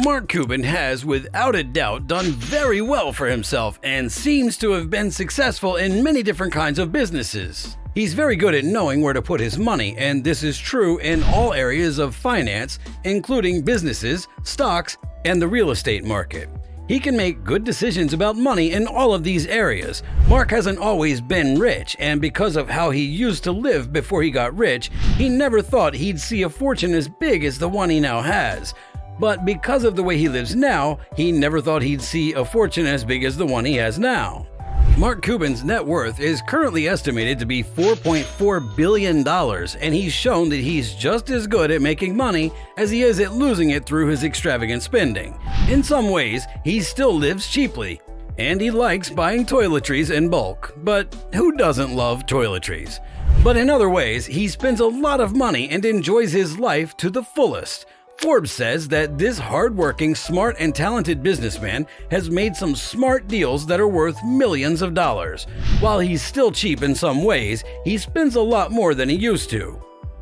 Mark Cuban has, without a doubt, done very well for himself and seems to have been successful in many different kinds of businesses. He's very good at knowing where to put his money, and this is true in all areas of finance, including businesses, stocks, and the real estate market. He can make good decisions about money in all of these areas. Mark hasn't always been rich, and because of how he used to live before he got rich, he never thought he'd see a fortune as big as the one he now has. But because of the way he lives now, he never thought he'd see a fortune as big as the one he has now. Mark Cuban's net worth is currently estimated to be $4.4 billion, and he's shown that he's just as good at making money as he is at losing it through his extravagant spending. In some ways, he still lives cheaply, and he likes buying toiletries in bulk. But who doesn't love toiletries? But in other ways, he spends a lot of money and enjoys his life to the fullest. Forbes says that this hardworking, smart, and talented businessman has made some smart deals that are worth millions of dollars. While he's still cheap in some ways, he spends a lot more than he used to.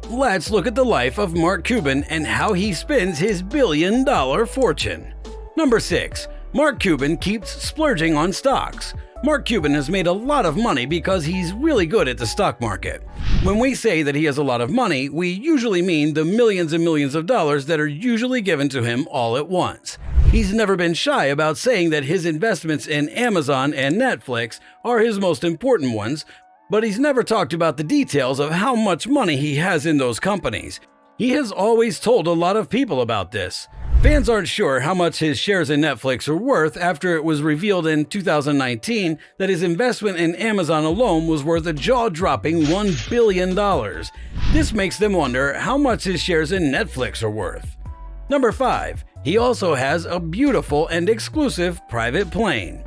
Let's look at the life of Mark Cuban and how he spends his billion-dollar fortune. Number 6. Mark Cuban keeps splurging on stocks. Mark Cuban has made a lot of money because he's really good at the stock market. When we say that he has a lot of money, we usually mean the millions and millions of dollars that are usually given to him all at once. He's never been shy about saying that his investments in Amazon and Netflix are his most important ones, but he's never talked about the details of how much money he has in those companies. He has always told a lot of people about this. Fans aren't sure how much his shares in Netflix are worth after it was revealed in 2019 that his investment in Amazon alone was worth a jaw-dropping $1 billion. This makes them wonder how much his shares in Netflix are worth. Number 5. He also has a beautiful and exclusive private plane.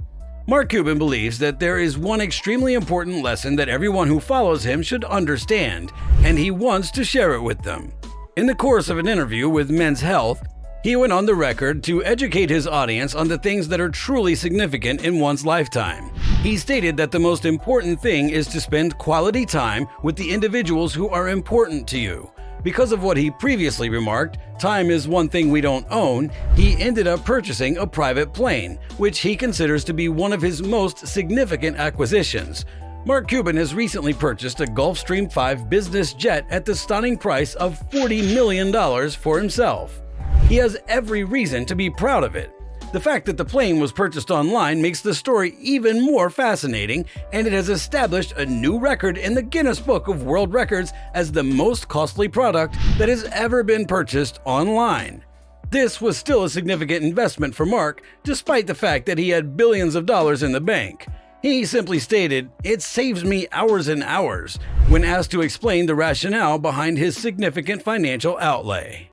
Mark Cuban believes that there is one extremely important lesson that everyone who follows him should understand, and he wants to share it with them. In the course of an interview with Men's Health, he went on the record to educate his audience on the things that are truly significant in one's lifetime. He stated that the most important thing is to spend quality time with the individuals who are important to you. Because of what he previously remarked, time is one thing we don't own, he ended up purchasing a private plane, which he considers to be one of his most significant acquisitions. Mark Cuban has recently purchased a Gulfstream 5 business jet at the stunning price of $40 million for himself. He has every reason to be proud of it. The fact that the plane was purchased online makes the story even more fascinating, and it has established a new record in the Guinness Book of World Records as the most costly product that has ever been purchased online. This was still a significant investment for Mark, despite the fact that he had billions of dollars in the bank. He simply stated, "It saves me hours and hours," when asked to explain the rationale behind his significant financial outlay.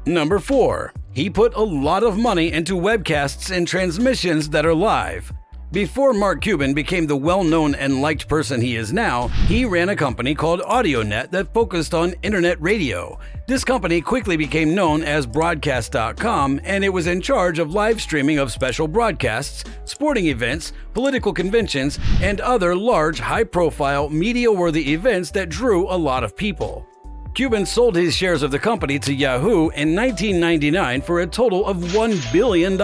Number 4. He put a lot of money into webcasts and transmissions that are live. Before Mark Cuban became the well-known and liked person he is now, he ran a company called AudioNet that focused on internet radio. This company quickly became known as Broadcast.com, and it was in charge of live streaming of special broadcasts, sporting events, political conventions, and other large, high-profile, media-worthy events that drew a lot of people. Cuban sold his shares of the company to Yahoo in 1999 for a total of $1 billion.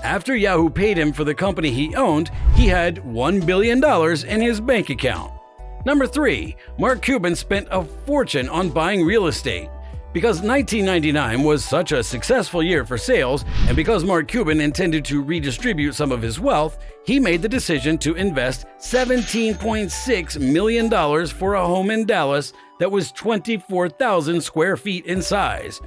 After Yahoo paid him for the company he owned, he had $1 billion in his bank account. Number 3. Mark Cuban spent a fortune on buying real estate. Because 1999 was such a successful year for sales, and because Mark Cuban intended to redistribute some of his wealth, he made the decision to invest $17.6 million for a home in Dallas that was 24,000 square feet in size.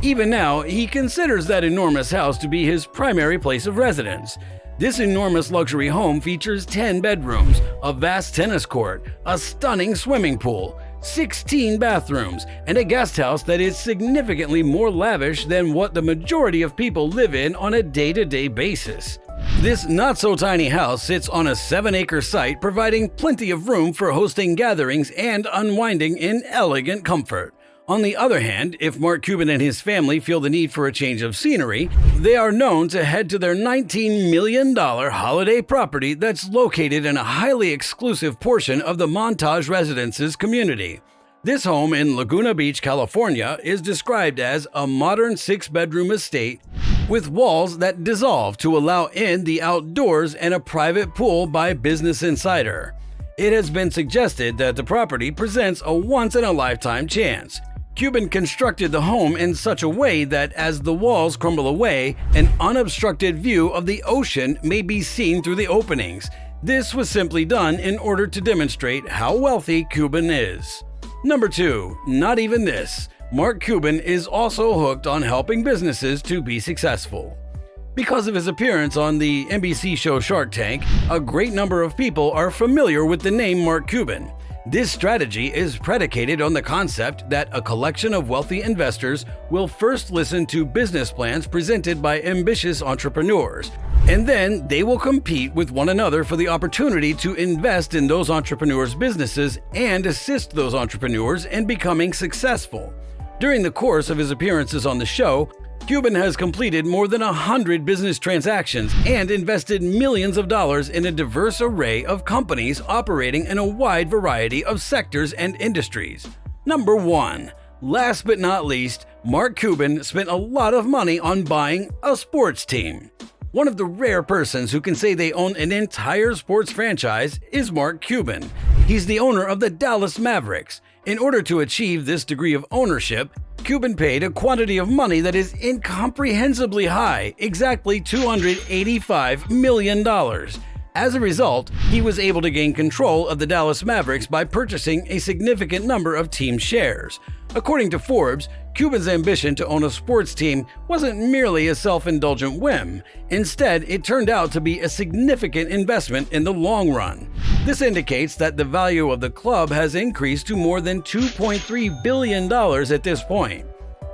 Even now, he considers that enormous house to be his primary place of residence. This enormous luxury home features 10 bedrooms, a vast tennis court, a stunning swimming pool, 16 bathrooms, and a guest house that is significantly more lavish than what the majority of people live in on a day-to-day basis. This not-so-tiny house sits on a 7-acre site, providing plenty of room for hosting gatherings and unwinding in elegant comfort. On the other hand, if Mark Cuban and his family feel the need for a change of scenery, they are known to head to their $19 million holiday property that's located in a highly exclusive portion of the Montage Residences community. This home in Laguna Beach, California is described as a modern 6-bedroom estate with walls that dissolve to allow in the outdoors and a private pool by Business Insider. It has been suggested that the property presents a once-in-a-lifetime chance. Cuban constructed the home in such a way that as the walls crumble away, an unobstructed view of the ocean may be seen through the openings. This was simply done in order to demonstrate how wealthy Cuban is. Number 2. Not even this. Mark Cuban is also hooked on helping businesses to be successful. Because of his appearance on the NBC show Shark Tank, a great number of people are familiar with the name Mark Cuban. This strategy is predicated on the concept that a collection of wealthy investors will first listen to business plans presented by ambitious entrepreneurs, and then they will compete with one another for the opportunity to invest in those entrepreneurs' businesses and assist those entrepreneurs in becoming successful. During the course of his appearances on the show, Cuban has completed more than 100 business transactions and invested millions of dollars in a diverse array of companies operating in a wide variety of sectors and industries. Number 1. Last but not least, Mark Cuban spent a lot of money on buying a sports team. One of the rare persons who can say they own an entire sports franchise is Mark Cuban. He's the owner of the Dallas Mavericks. In order to achieve this degree of ownership, Cuban paid a quantity of money that is incomprehensibly high, exactly $285 million. As a result, he was able to gain control of the Dallas Mavericks by purchasing a significant number of team shares. According to Forbes, Cuban's ambition to own a sports team wasn't merely a self-indulgent whim. Instead, it turned out to be a significant investment in the long run. This indicates that the value of the club has increased to more than $2.3 billion at this point.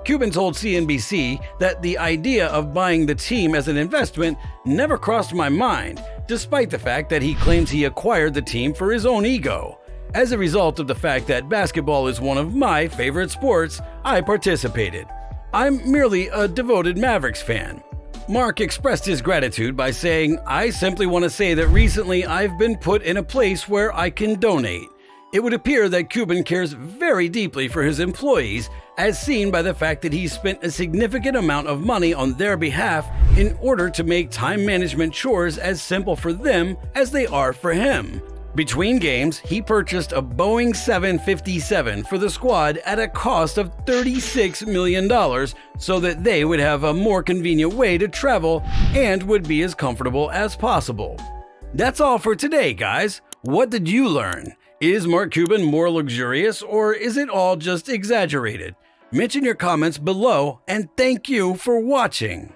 Cuban told CNBC that the idea of buying the team as an investment never crossed my mind, despite the fact that he claims he acquired the team for his own ego. As a result of the fact that basketball is one of my favorite sports, I participated. I'm merely a devoted Mavericks fan. Mark expressed his gratitude by saying, "I simply want to say that recently I've been put in a place where I can donate." It would appear that Cuban cares very deeply for his employees, as seen by the fact that he spent a significant amount of money on their behalf in order to make time management chores as simple for them as they are for him. Between games, he purchased a Boeing 757 for the squad at a cost of $36 million so that they would have a more convenient way to travel and would be as comfortable as possible. That's all for today, guys. What did you learn? Is Mark Cuban more luxurious, or is it all just exaggerated? Mention your comments below, and thank you for watching.